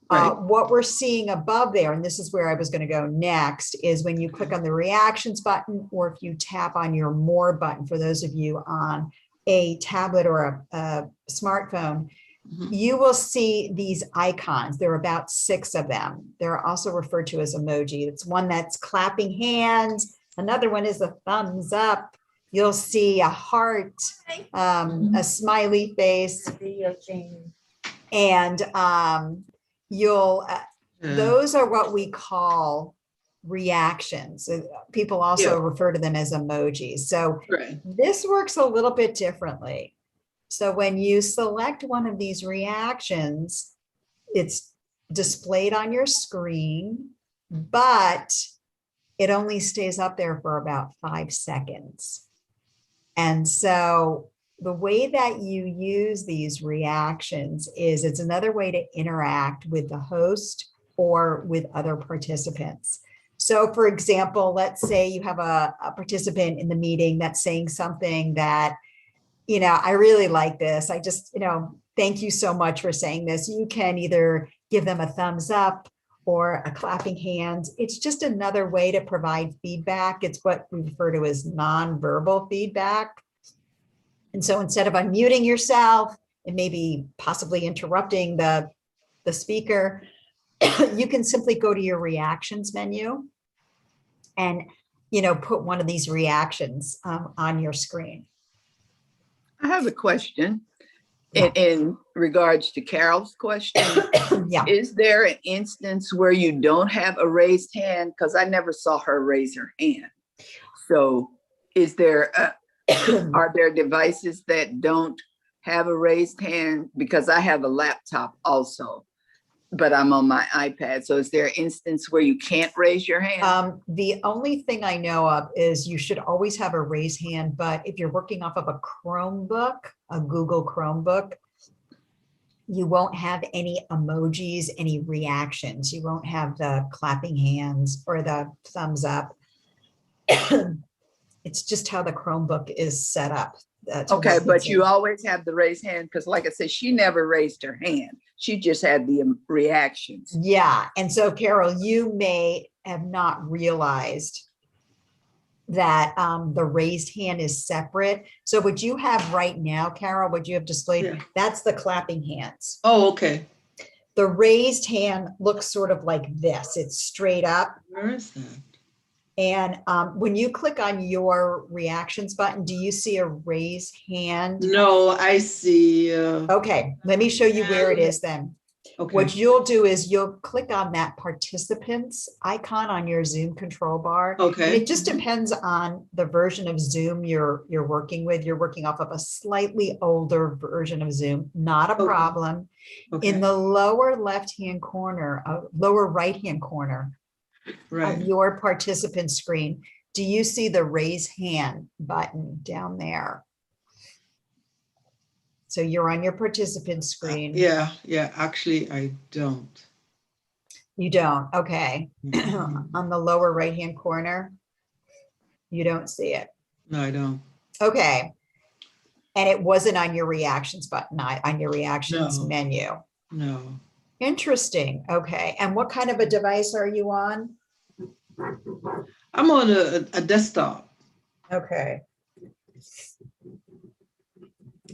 right. What we're seeing above there, and this is where I was going to go next, is when you click on the reactions button, or if you tap on your more button, for those of you on a tablet or a smartphone, Mhm. you will see these icons. There are about 6 of them. They're also referred to as emoji. It's one that's clapping hands. Another one is a thumbs up. You'll see a heart, a smiley face. And those are what we call reactions. People also Yeah. refer to them as emojis. So Right. this works a little bit differently. So when you select one of these reactions, it's displayed on your screen, but it only stays up there for about 5 seconds. And so the way that you use these reactions is it's another way to interact with the host or with other participants. So for example, let's say you have a participant in the meeting that's saying something that, I really like this. I just, thank you so much for saying this. You can either give them a thumbs up or a clapping hand. It's just another way to provide feedback. It's what we refer to as nonverbal feedback. And so instead of unmuting yourself and maybe possibly interrupting the speaker, you can simply go to your reactions menu and, put one of these reactions on your screen. I have a question Yeah. in regards to Carol's question. Yeah. Is there an instance where you don't have a raised hand? Because I never saw her raise her hand. So is there, are there devices that don't have a raised hand? Because I have a laptop also, but I'm on my iPad. So is there an instance where you can't raise your hand? The only thing I know of is you should always have a raised hand, but if you're working off of a Chromebook, a Google Chromebook, you won't have any emojis, any reactions. You won't have the clapping hands or the thumbs up. It's just how the Chromebook is set up. to Okay, work with but you Zoom. always have the raised hand, because like I said, she never raised her hand. She just had the reactions. Yeah, and so Carol, you may have not realized that the raised hand is separate. So what you have right now, Carol, what you have displayed, Yeah. that's the clapping hands. Oh, okay. The raised hand looks sort of like this. It's straight up. Where is that? And when you click on your reactions button, do you see a raised hand? No, I see. Okay, let me show you where it is then. Okay. What you'll do is you'll click on that participants icon on your Zoom control bar. And Okay. it just depends on the version of Zoom you're working with. You're working off of a slightly older version of Zoom, not a Okay. problem. Okay. In the lower left-hand corner, lower right-hand corner of Right. your participant screen, do you see the raise hand button down there? So you're on your participant screen. Yeah. Actually, I don't. You don't, okay. Mhm. On the lower right-hand corner, you don't see it. No, I don't. Okay. And it wasn't on your reactions button, on your reactions No. menu. No. Interesting, okay. And what kind of a device are you on? I'm on a desktop. Okay.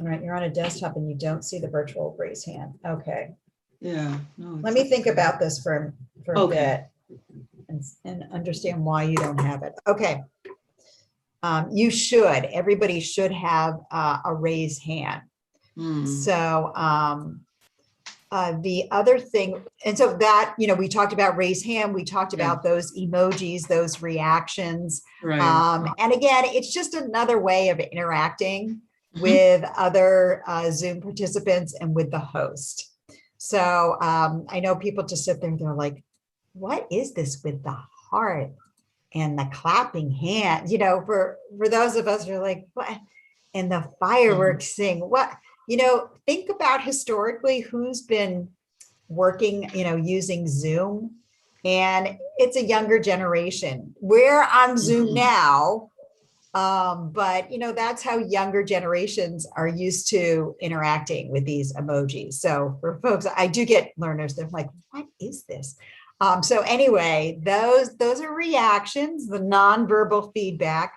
All right, you're on a desktop and you don't see the virtual raise hand, okay. Yeah. No. Let me think about this for a Okay. bit and understand why you don't have it. Okay. You should, everybody should have a raised hand. Hmm. So the other thing, and so that, we talked about raised hand, we talked Yeah. about those emojis, those reactions. Right. And again, it's just another way of interacting Mhm. with other Zoom participants and with the host. So I know people just sit there and they're like, what is this with the heart and the clapping hand? For those of us who are like, what? And the fireworks thing, what? Think about historically who's been working, using Zoom, and it's a younger generation. We're on Zoom Mhm. now. But that's how younger generations are used to interacting with these emojis. So for folks, I do get learners, they're like, what is this? So anyway, those are reactions, the nonverbal feedback.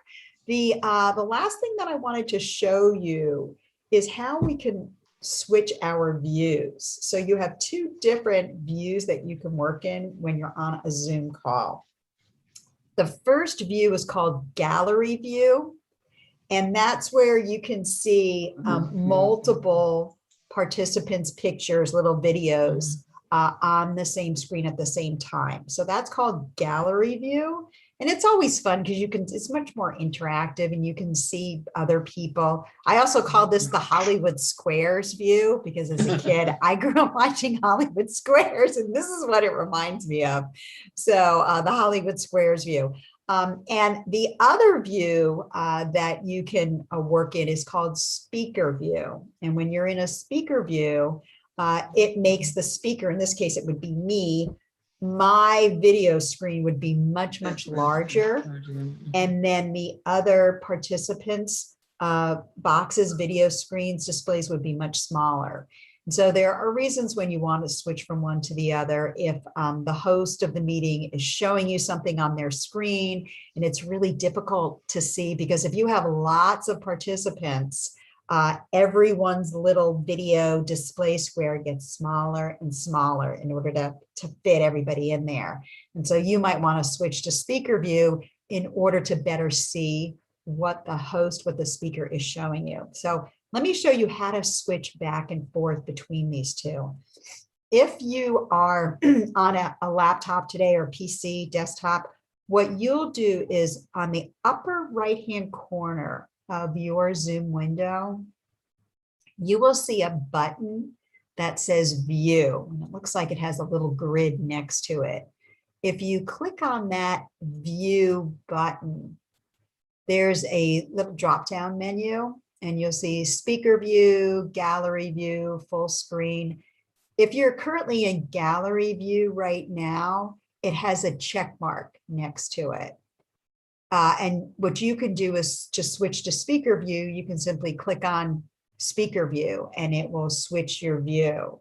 The last thing that I wanted to show you is how we can switch our views. So you have two different views that you can work in when you're on a Zoom call. The first view is called gallery view, and that's where you can see multiple participants' pictures, little videos on the same screen at the same time. So that's called gallery view. And it's always fun because it's much more interactive and you can see other people. I also call this the Hollywood Squares view because as a kid, I grew up watching Hollywood Squares and this is what it reminds me of. So the Hollywood Squares view. And the other view that you can work in is called speaker view. And when you're in a speaker view, it makes the speaker, in this case, it would be me, my video screen would be much, much larger. And then the other participants' boxes, video screens, displays would be much smaller. And so there are reasons when you want to switch from one to the other. If the host of the meeting is showing you something on their screen and it's really difficult to see, because if you have lots of participants, everyone's little video display square gets smaller and smaller in order to fit everybody in there. And so you might want to switch to speaker view in order to better see what the speaker is showing you. So let me show you how to switch back and forth between these two. If you are on a laptop today or PC, desktop, what you'll do is on the upper right-hand corner of your Zoom window, you will see a button that says view. And it looks like it has a little grid next to it. If you click on that view button, there's a little drop-down menu and you'll see speaker view, gallery view, full screen. If you're currently in gallery view right now, it has a check mark next to it. And what you can do is to switch to speaker view, you can simply click on speaker view and it will switch your view.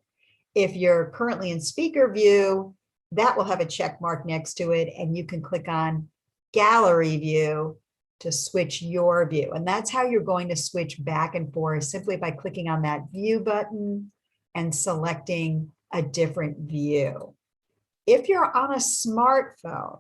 If you're currently in speaker view, that will have a check mark next to it and you can click on gallery view to switch your view. And that's how you're going to switch back and forth, simply by clicking on that view button and selecting a different view. If you're on a smartphone,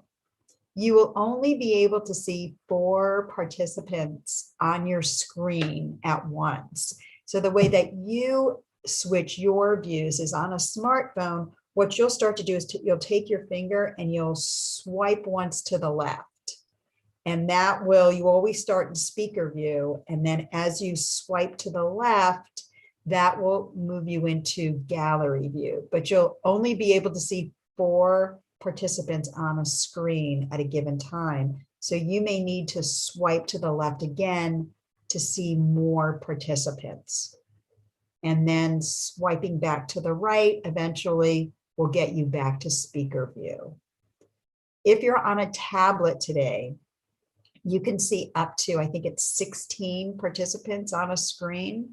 you will only be able to see 4 participants on your screen at once. So the way that you switch your views is on a smartphone. What you'll start to do is you'll take your finger and you'll swipe once to the left. And that will, you always start in speaker view. And then as you swipe to the left, that will move you into gallery view. But you'll only be able to see 4 participants on a screen at a given time. So you may need to swipe to the left again to see more participants. And then swiping back to the right eventually will get you back to speaker view. If you're on a tablet today, you can see up to, I think it's 16 participants on a screen.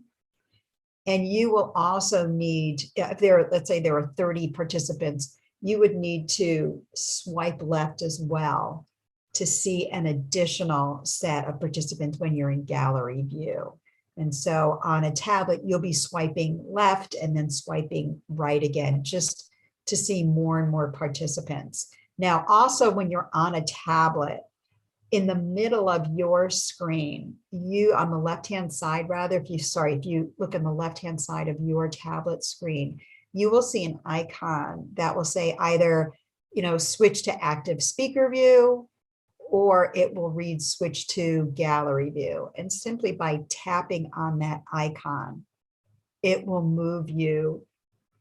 And you will also need, if there, let's say there are 30 participants, you would need to swipe left as well to see an additional set of participants when you're in gallery view. And so on a tablet, you'll be swiping left and then swiping right again, just to see more and more participants. Now, also when you're on a tablet, in the middle of your screen, you on the left-hand side, rather, if you look on the left-hand side of your tablet screen, you will see an icon that will say either, switch to active speaker view, or it will read switch to gallery view. And simply by tapping on that icon, it will move you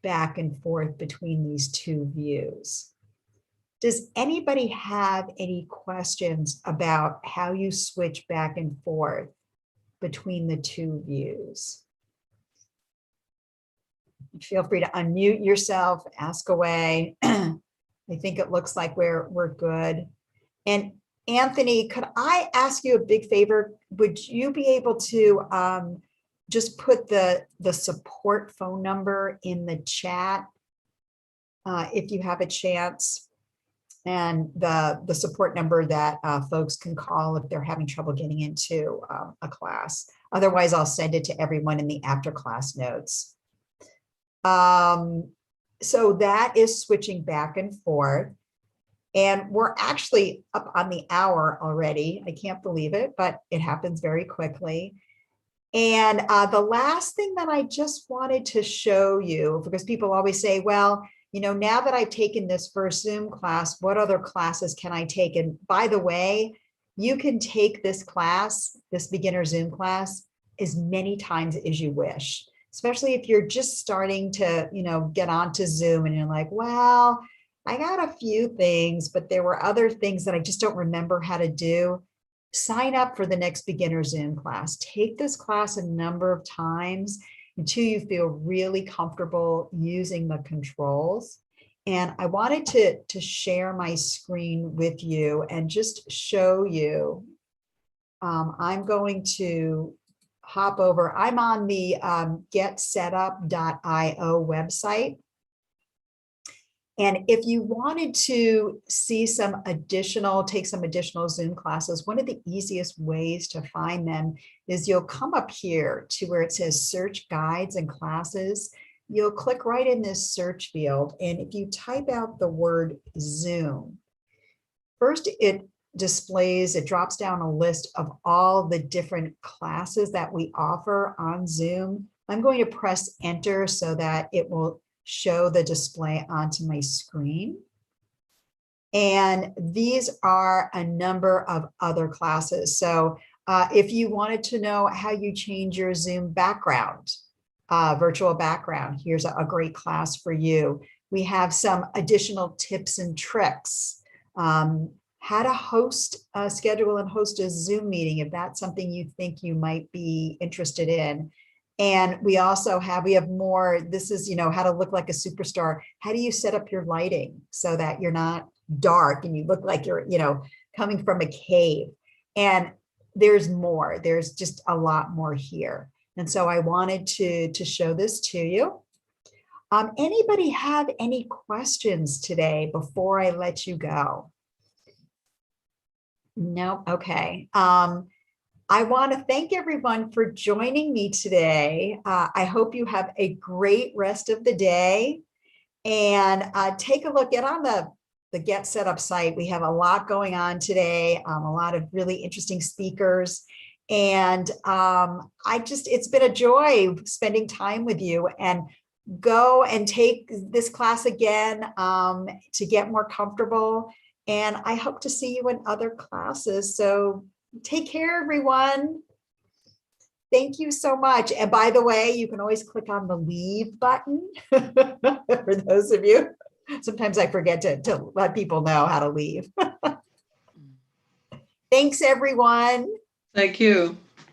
back and forth between these two views. Does anybody have any questions about how you switch back and forth between the two views? Feel free to unmute yourself, ask away. I think it looks like we're good. And Anthony, could I ask you a big favor? Would you be able to just put the support phone number in the chat if you have a chance? And the support number that folks can call if they're having trouble getting into a class. Otherwise, I'll send it to everyone in the after class notes. So that is switching back and forth. And we're actually up on the hour already. I can't believe it, but it happens very quickly. And the last thing that I just wanted to show you, because people always say, well, now that I've taken this first Zoom class, what other classes can I take? And by the way, you can take this class, this beginner Zoom class, as many times as you wish, especially if you're just starting to, get onto Zoom and you're like, well, I got a few things, but there were other things that I just don't remember how to do. Sign up for the next beginner Zoom class. Take this class a number of times until you feel really comfortable using the controls. And I wanted to share my screen with you and just show you. I'm going to hop over. I'm on the getsetup.io website. And if you wanted to see take some additional Zoom classes, one of the easiest ways to find them is you'll come up here to where it says search guides and classes. You'll click right in this search field. And if you type out the word Zoom, first it drops down a list of all the different classes that we offer on Zoom. I'm going to press enter so that it will show the display onto my screen. And these are a number of other classes. So if you wanted to know how you change your Zoom background, virtual background, here's a great class for you. We have some additional tips and tricks. How to schedule and host a Zoom meeting, if that's something you think you might be interested in. And we also have more, this is, how to look like a superstar. How do you set up your lighting so that you're not dark and you look like you're, coming from a cave? And there's more, there's just a lot more here. And so I wanted to show this to you. Anybody have any questions today before I let you go? No, okay. I want to thank everyone for joining me today. I hope you have a great rest of the day, and take a look, get on the Get Set Up site. We have a lot going on today, a lot of really interesting speakers. And it's been a joy spending time with you, and go and take this class again to get more comfortable. And I hope to see you in other classes. So take care, everyone. Thank you so much. And by the way, you can always click on the leave button for those of you. Sometimes I forget to let people know how to leave. Thanks, everyone. Thank you.